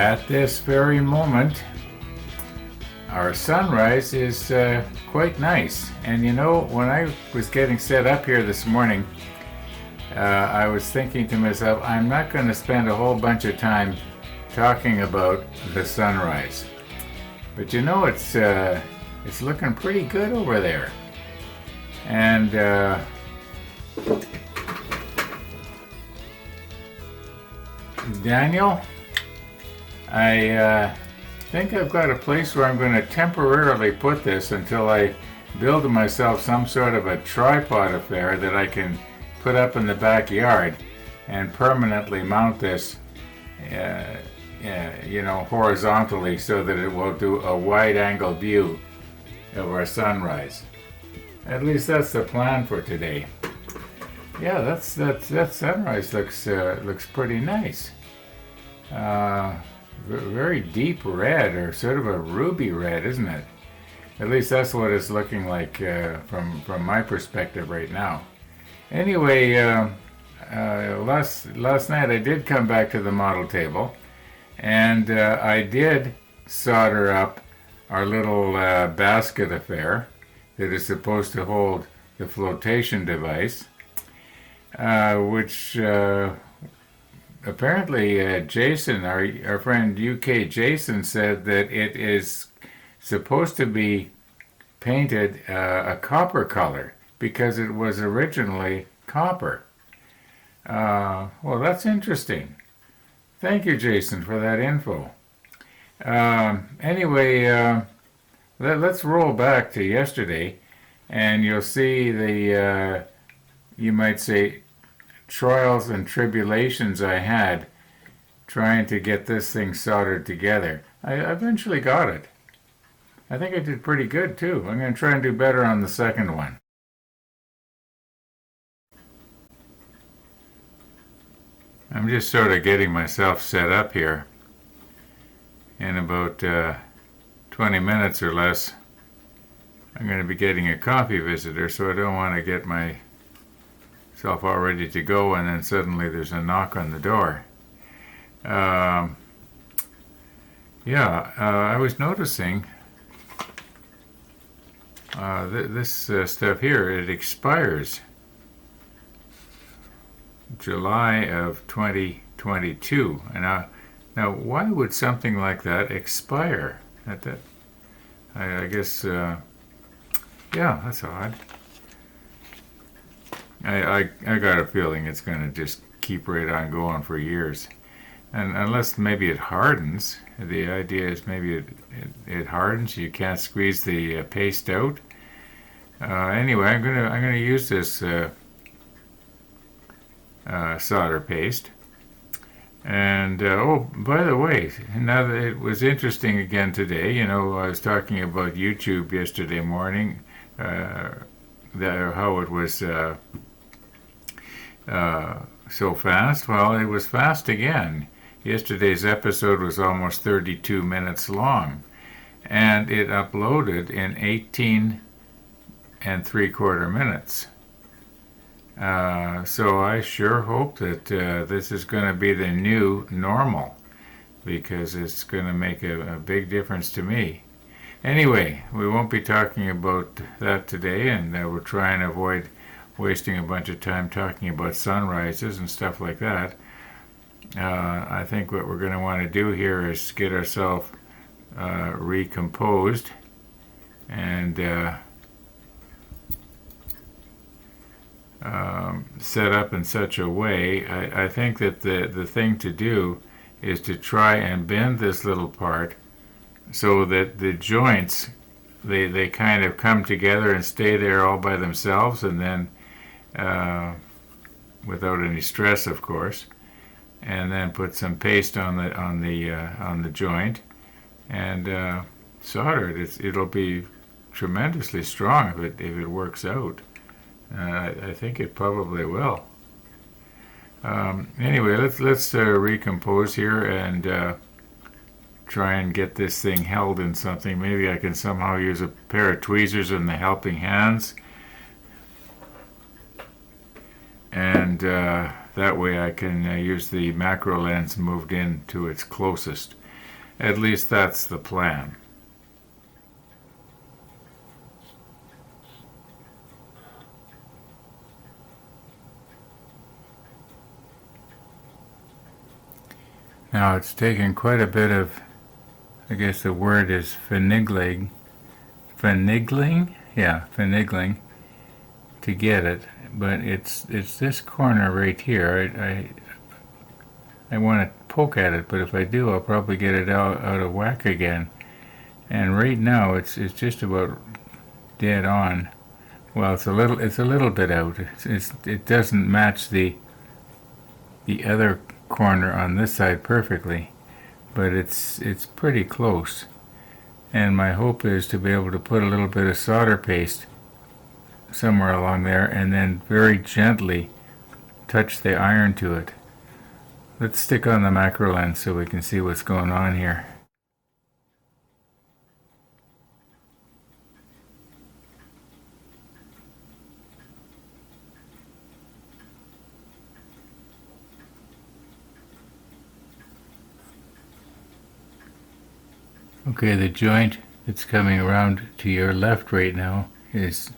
At this very moment, our sunrise is quite nice. And you know, when I was getting set up here this morning, I was thinking to myself, I'm not going to spend a whole bunch of time talking about the sunrise. But you know, it's looking pretty good over there. And Daniel, I think I've got a place where I'm going to temporarily put this until I build myself some sort of a tripod affair that I can put up in the backyard and permanently mount this, horizontally so that it will do a wide-angle view of our sunrise. At least that's the plan for today. Yeah, that sunrise looks pretty nice. Very deep red, or sort of a ruby red, isn't it? At least that's what it's looking like from my perspective right now. Anyway, last night I did come back to the model table, and I did solder up our little basket affair that is supposed to hold the flotation device, which apparently Jason, our friend UK Jason, said that it is supposed to be painted a copper color because it was originally copper. Well, that's interesting. Thank you, Jason, for that info. Anyway, let's roll back to yesterday, and you'll see the, you might say, trials and tribulations I had trying to get this thing soldered together. I eventually got it. I think I did pretty good too. I'm going to try and do better on the second one. I'm just sort of getting myself set up here. In about 20 minutes or less, I'm going to be getting a coffee visitor, so I don't want to get myself all ready to go and then suddenly there's a knock on the door. I was noticing this stuff here, it expires July of 2022. And now why would something like that expire? I guess, that's odd. I got a feeling it's going to just keep right on going for years. And unless maybe it hardens. The idea is maybe it hardens. You can't squeeze the paste out. Anyway, I'm gonna use this solder paste. And by the way, now that it was interesting again today, I was talking about YouTube yesterday morning, how it was so fast. Well, it was fast again. Yesterday's episode was almost 32 minutes long, and it uploaded in 18 and 3/4 minutes. So I sure hope that this is going to be the new normal, because it's going to make a big difference to me. Anyway, we won't be talking about that today, and we'll try and avoid wasting a bunch of time talking about sunrises and stuff like that. I think what we're going to want to do here is get ourselves recomposed and set up in such a way. I think that the thing to do is to try and bend this little part so that the joints, they kind of come together and stay there all by themselves, and then without any stress, of course, and then put some paste on the joint and solder it. It'll be tremendously strong if it works out. I think it probably will. Anyway, let's recompose here and try and get this thing held in something. Maybe I can somehow use a pair of tweezers in the helping hands, and that way I can use the macro lens moved in to its closest. At least that's the plan. Now it's taken quite a bit of, I guess the word is finagling, yeah, finagling, to get it. But it's this corner right here. I want to poke at it, but if I do, I'll probably get it out of whack again. And right now, it's just about dead on. Well, it's a little bit out. It doesn't match the other corner on this side perfectly, but it's pretty close. And my hope is to be able to put a little bit of solder paste somewhere along there, and then very gently touch the iron to it. Let's stick on the macro lens so we can see what's going on here. Okay, the joint that's coming around to your left right now is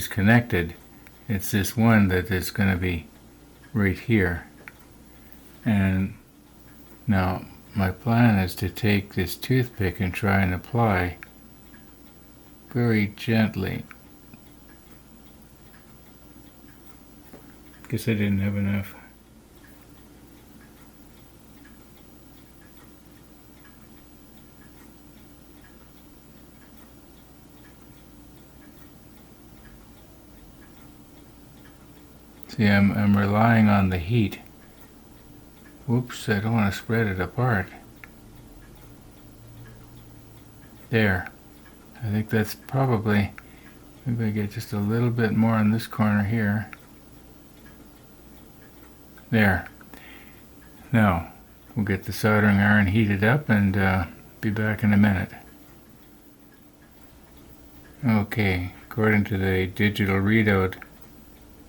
connected. It's this one that is going to be right here. And now my plan is to take this toothpick and try and apply very gently. Guess I didn't have enough. See, I'm relying on the heat. Whoops, I don't want to spread it apart. There. I think that's probably, maybe I get just a little bit more on this corner here. There. Now, we'll get the soldering iron heated up and be back in a minute. Okay, according to the digital readout,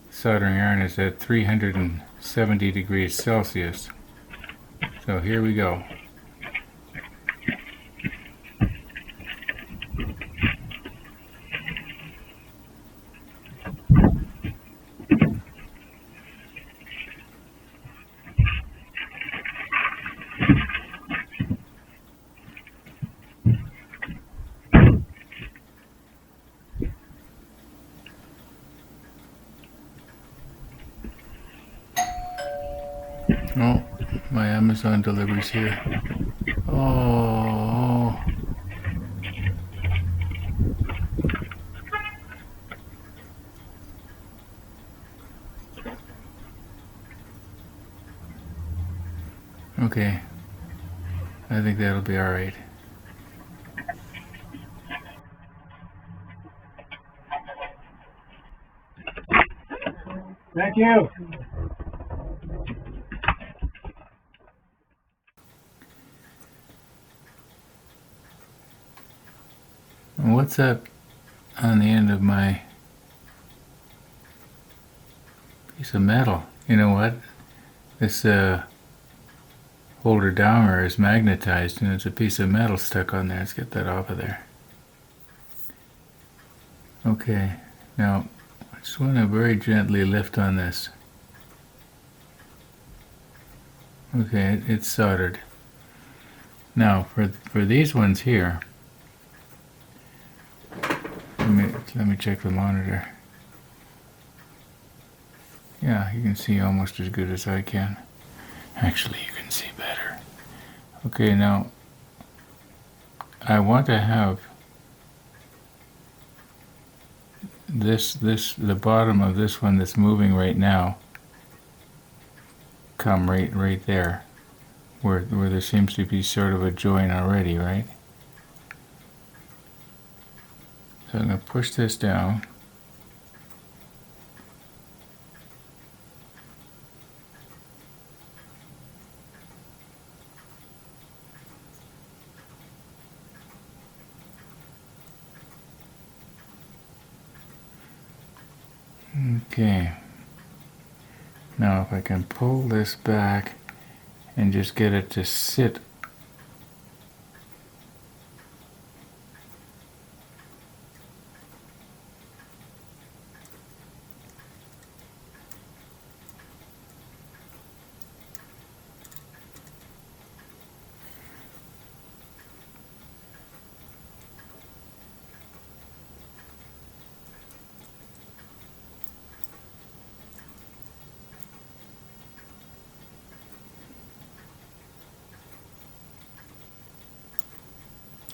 soldering iron is at 370 degrees Celsius. So here we go. Oh, my Amazon delivery's here. Oh. Okay. I think that'll be all right. Thank you. What's that on the end of my piece of metal? You know what? This holder downer is magnetized and there's a piece of metal stuck on there. Let's get that off of there. Okay, now I just want to very gently lift on this. Okay, it's soldered. Now for these ones here, let me check the monitor. Yeah, you can see almost as good as I can. Actually, you can see better. Okay, now I want to have the bottom of this one that's moving right now come right there, where there seems to be sort of a joint already, right? So I'm going to push this down. Okay. Now if I can pull this back and just get it to sit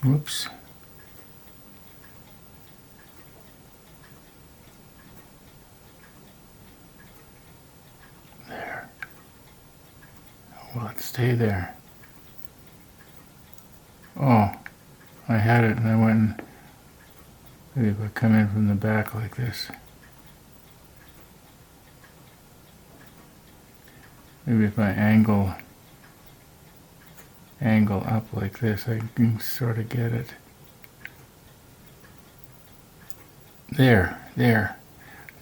Whoops. There. Will it stay there? Oh, I had it and I went and maybe if I come in from the back like this. Maybe if I angle up like this, I can sort of get it. There.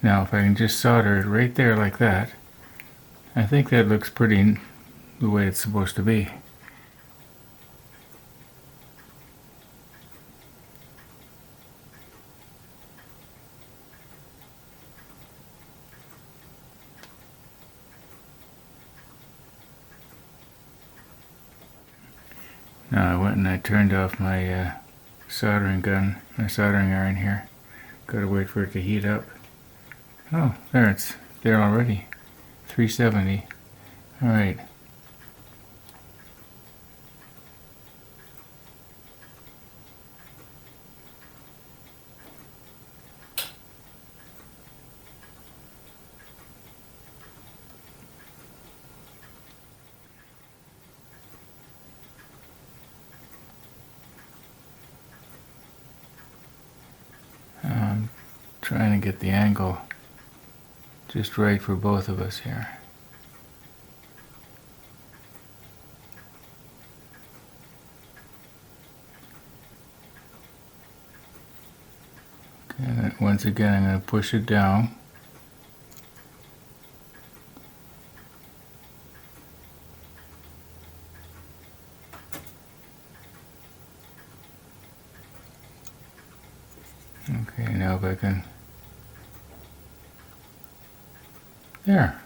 Now if I can just solder it right there like that, I think that looks pretty the way it's supposed to be. Now I went and I turned off my soldering iron here. Gotta wait for it to heat up. Oh, there, it's there already. 370. Alright. Trying to get the angle just right for both of us here. Okay, and once again I'm going to push it down. Okay, now if I can... There.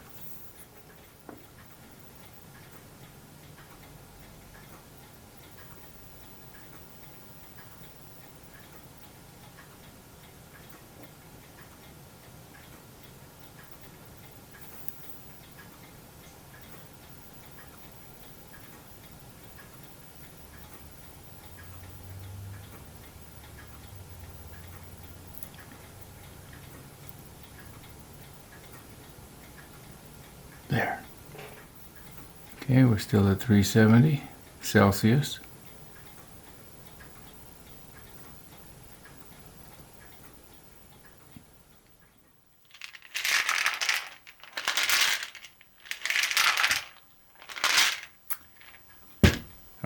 There. Okay, we're still at 370 Celsius.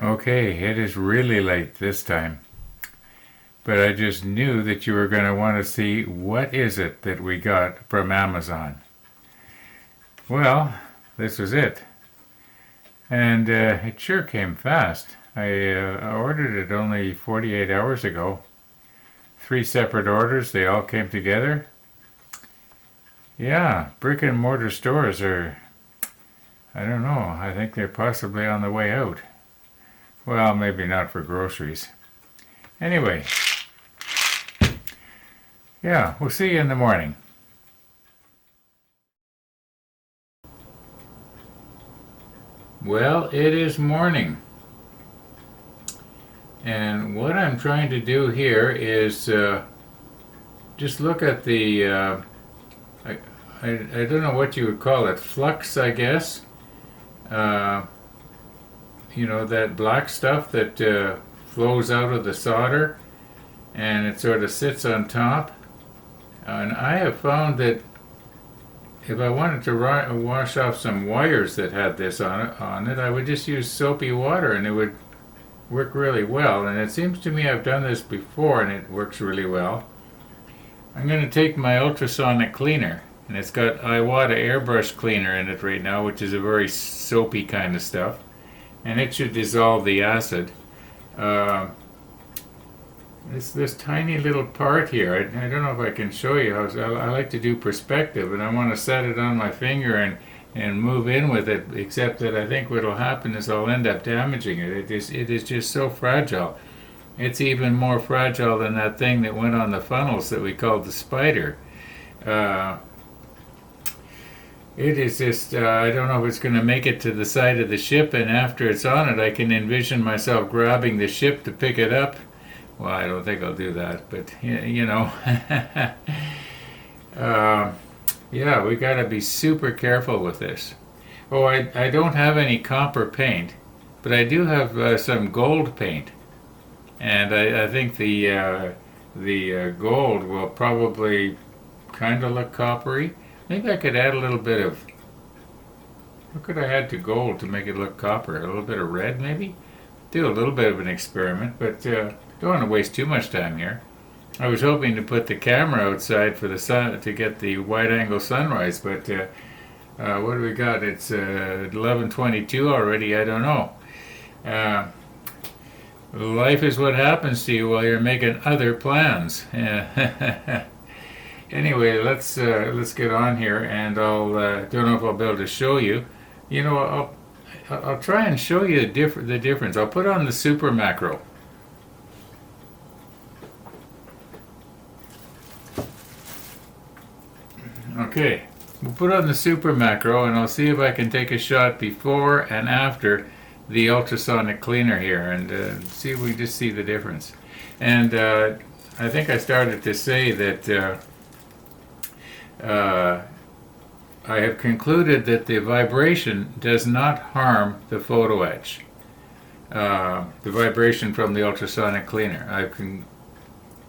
Okay, it is really late this time. But I just knew that you were going to want to see what is it that we got from Amazon. Well, this was it. And it sure came fast. I ordered it only 48 hours ago. 3 separate orders, they all came together. Yeah, brick and mortar stores are, I don't know, I think they're possibly on the way out. Well, maybe not for groceries. Anyway, yeah, we'll see you in the morning. Well, it is morning. And what I'm trying to do here is just look at the, I don't know what you would call it, flux, I guess. You know, that black stuff that flows out of the solder and it sort of sits on top. And I have found that if I wanted to wash off some wires that had this on it, I would just use soapy water and it would work really well. And it seems to me I've done this before and it works really well. I'm going to take my ultrasonic cleaner, and it's got Iwata airbrush cleaner in it right now, which is a very soapy kind of stuff, and it should dissolve the acid. It's this tiny little part here. I don't know if I can show you how. I like to do perspective, and I want to set it on my finger and move in with it, except that I think what will happen is I'll end up damaging it. It is just so fragile. It's even more fragile than that thing that went on the funnels that we called the Spider. It is just, I don't know if it's going to make it to the side of the ship, and after it's on it, I can envision myself grabbing the ship to pick it up Well, I don't think I'll do that, but you know, uh, yeah, we got to be super careful with this. Oh, I don't have any copper paint, but I do have some gold paint, and I think the gold will probably kind of look coppery. Maybe I could add a little bit of. What could I add to gold to make it look copper? A little bit of red, maybe. Do a little bit of an experiment, but don't want to waste too much time here. I was hoping to put the camera outside for the sun to get the wide-angle sunrise, but what do we got? It's 11:22 already. I don't know. Uh, Life is what happens to you while you're making other plans. Anyway, let's get on here, and I'll don't know if I'll be able to show you. You know, I'll try and show you the difference. I'll put on the super macro. Okay, we'll put on the super macro, and I'll see if I can take a shot before and after the ultrasonic cleaner here, and see if we just see the difference. And I think I started to say that I have concluded that the vibration does not harm the photo etch. The vibration from the ultrasonic cleaner. I've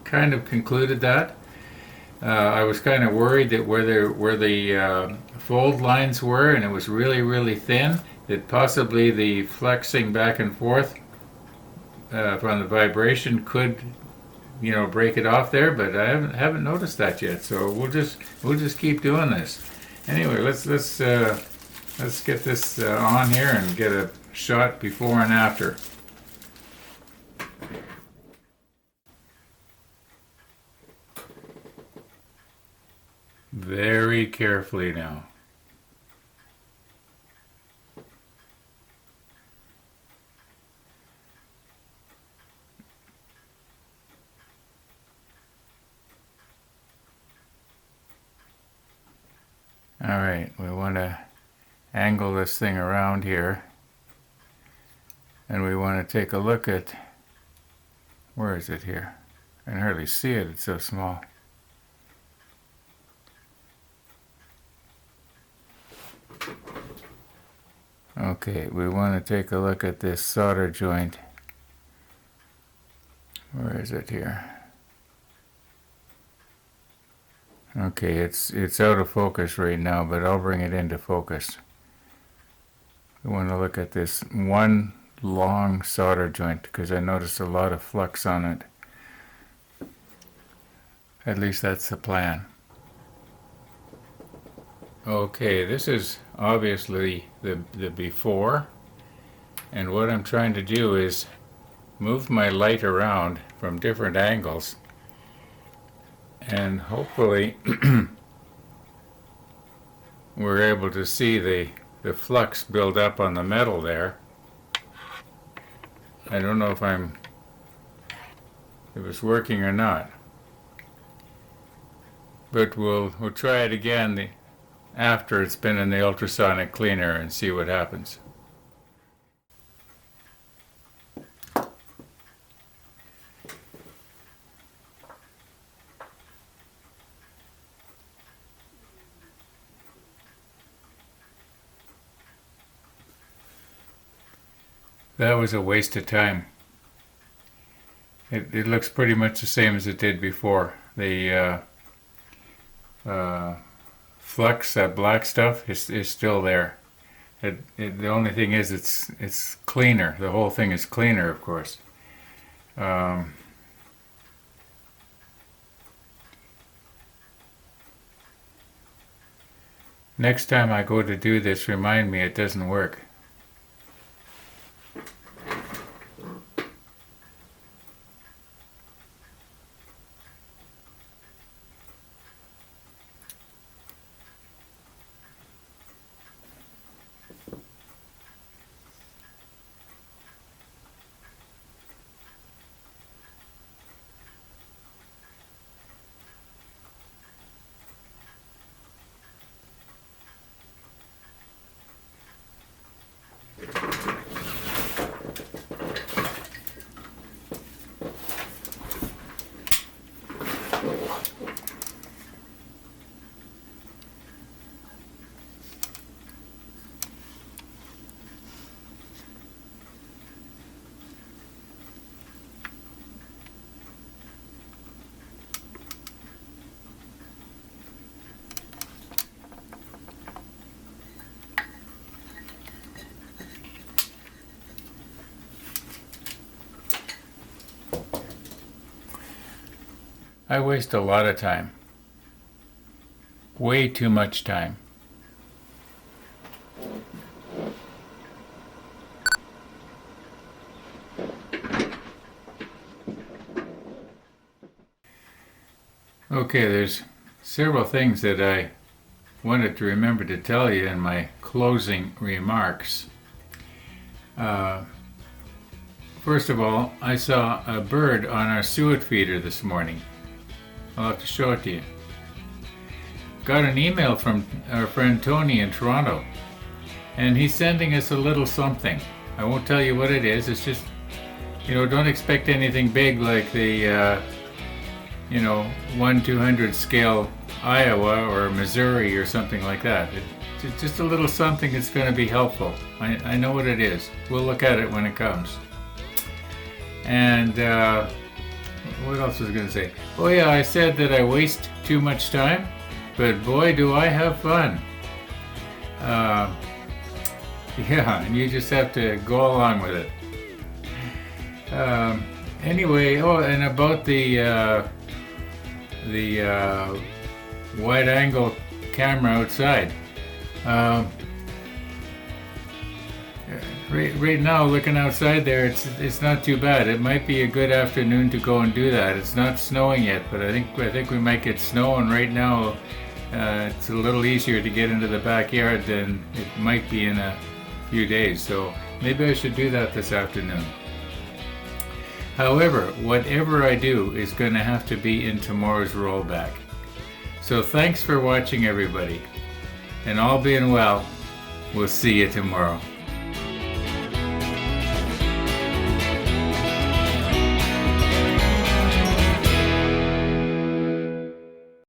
kind of concluded that. I was kind of worried that where the fold lines were, and it was really, really thin, that possibly the flexing back and forth from the vibration could, you know, break it off there. But I haven't noticed that yet. So we'll just keep doing this. Anyway, let's get this on here and get a shot before and after. Very carefully now. All right, we want to angle this thing around here, and we want to take a look at, where is it here? I can hardly see it, it's so small. Okay, we want to take a look at this solder joint. Where is it here? Okay, it's out of focus right now, but I'll bring it into focus. We want to look at this one long solder joint because I noticed a lot of flux on it. At least that's the plan. Okay, this is obviously the before, and what I'm trying to do is move my light around from different angles, and hopefully we're able to see the flux build up on the metal there. I don't know if it's working or not, but we'll try it again after it's been in the ultrasonic cleaner and see what happens. That was a waste of time. It looks pretty much the same as it did before. The flux, that black stuff, is still there. The only thing is it's cleaner. The whole thing is cleaner, of course. Next time I go to do this, remind me it doesn't work. I waste a lot of time. Way too much time. Okay, there's several things that I wanted to remember to tell you in my closing remarks. First of all, I saw a bird on our suet feeder this morning. I'll have to show it to you. Got an email from our friend Tony in Toronto, and he's sending us a little something. I won't tell you what it is. It's just, don't expect anything big like the 1/200 scale Iowa or Missouri or something like that. It's just a little something that's going to be helpful. I know what it is. We'll look at it when it comes. And what else was I going to say? Oh yeah, I said that I waste too much time, but boy do I have fun. Yeah, and you just have to go along with it. Anyway, and about the wide-angle camera outside. Right now, looking outside there, it's not too bad. It might be a good afternoon to go and do that. It's not snowing yet, but I think we might get snow. And right now, it's a little easier to get into the backyard than it might be in a few days. So maybe I should do that this afternoon. However, whatever I do is going to have to be in tomorrow's rollback. So thanks for watching, everybody. And all being well, we'll see you tomorrow.